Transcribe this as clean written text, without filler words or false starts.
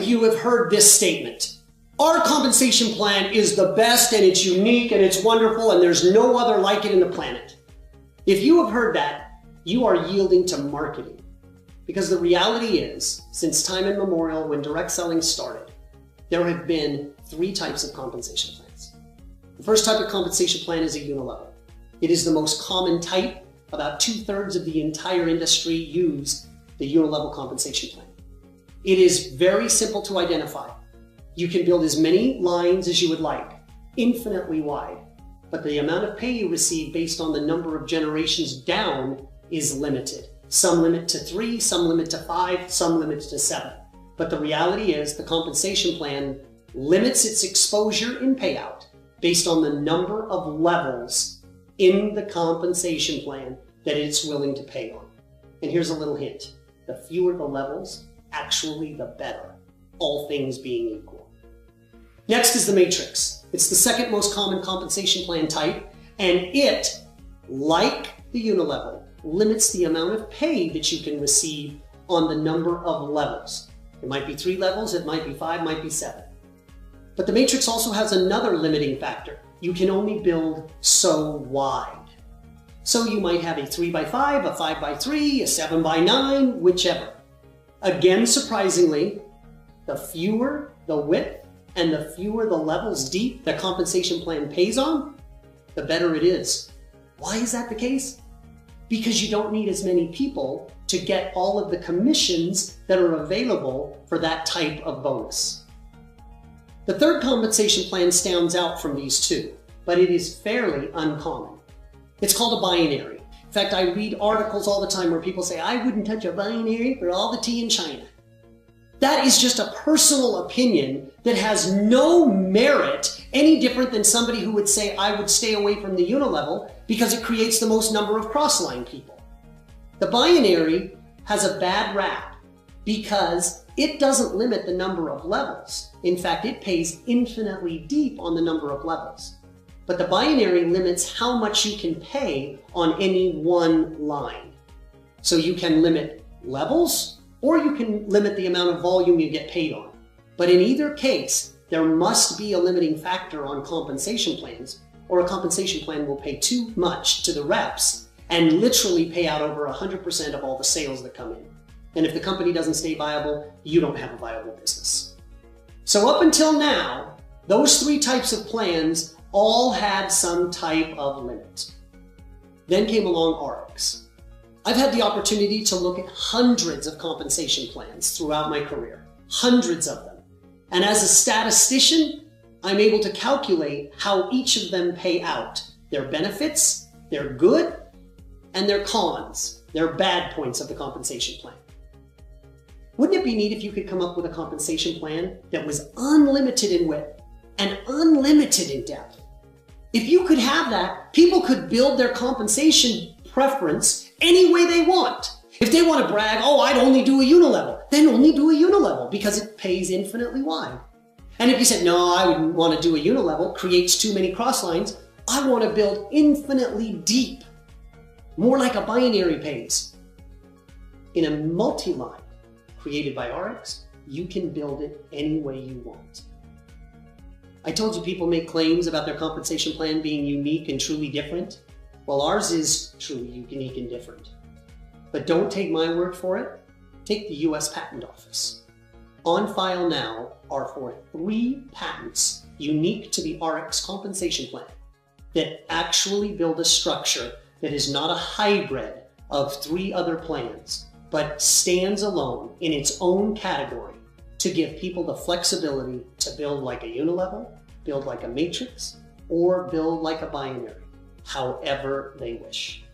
you have heard this statement. Our compensation plan is the best and it's unique and it's wonderful and there's no other like it in the planet. If you have heard that, you are yielding to marketing. Because the reality is, since time immemorial when direct selling started, there have been 3 types of compensation plans. The first type of compensation plan is a unilevel. It is the most common type. About 2/3 of the entire industry use the unilevel compensation plan. It is very simple to identify. You can build as many lines as you would like, infinitely wide, but the amount of pay you receive based on the number of generations down is limited. Some limit to 3, some limit to 5, some limit to 7. But the reality is the compensation plan limits its exposure in payout based on the number of levels in the compensation plan that it's willing to pay on. And here's a little hint. The fewer the levels, actually the better, all things being equal. Next is the matrix. It's the second most common compensation plan type, and it, like the unilevel, limits the amount of pay that you can receive on the number of levels. It might be 3 levels, it might be 5, might be 7. But the matrix also has another limiting factor. You can only build so wide. So you might have a 3x5, a 5x3, a 7x9, whichever. Again, surprisingly, the fewer the width and the fewer the levels deep the compensation plan pays on, the better it is. Why is that the case? Because you don't need as many people to get all of the commissions that are available for that type of bonus. The third compensation plan stands out from these 2, but it is fairly uncommon. It's called a binary. In fact, I read articles all the time where people say, I wouldn't touch a binary for all the tea in China. That is just a personal opinion that has no merit, any different than somebody who would say, I would stay away from the unilevel because it creates the most number of cross-line people. The binary has a bad rap because it doesn't limit the number of levels. In fact, it pays infinitely deep on the number of levels. But the binary limits how much you can pay on any one line. So you can limit levels, or you can limit the amount of volume you get paid on. But in either case, there must be a limiting factor on compensation plans, or a compensation plan will pay too much to the reps and literally pay out over 100% of all the sales that come in. And if the company doesn't stay viable, you don't have a viable business. So up until now, those 3 types of plans all had some type of limit. Then came along ARIIX. I've had the opportunity to look at hundreds of compensation plans throughout my career, hundreds of them. And as a statistician, I'm able to calculate how each of them pay out, their benefits, their good, and their cons, their bad points of the compensation plan. Wouldn't it be neat if you could come up with a compensation plan that was unlimited in width and unlimited in depth? If you could have that, people could build their compensation preference any way they want. If they want to brag, oh, I'd only do a unilevel, then only do a unilevel because it pays infinitely wide. And if you said, no, I wouldn't want to do a unilevel, creates too many cross lines, I want to build infinitely deep, more like a binary pays. In a multi-line created by ARIIX, you can build it any way you want. I told you people make claims about their compensation plan being unique and truly different. Well, ours is truly unique and different. But don't take my word for it. Take the US Patent Office. On file now are 3 patents unique to the ARIIX compensation plan that actually build a structure that is not a hybrid of 3 other plans, but stands alone in its own category to give people the flexibility to build like a unilevel, build like a matrix, or build like a binary, however they wish.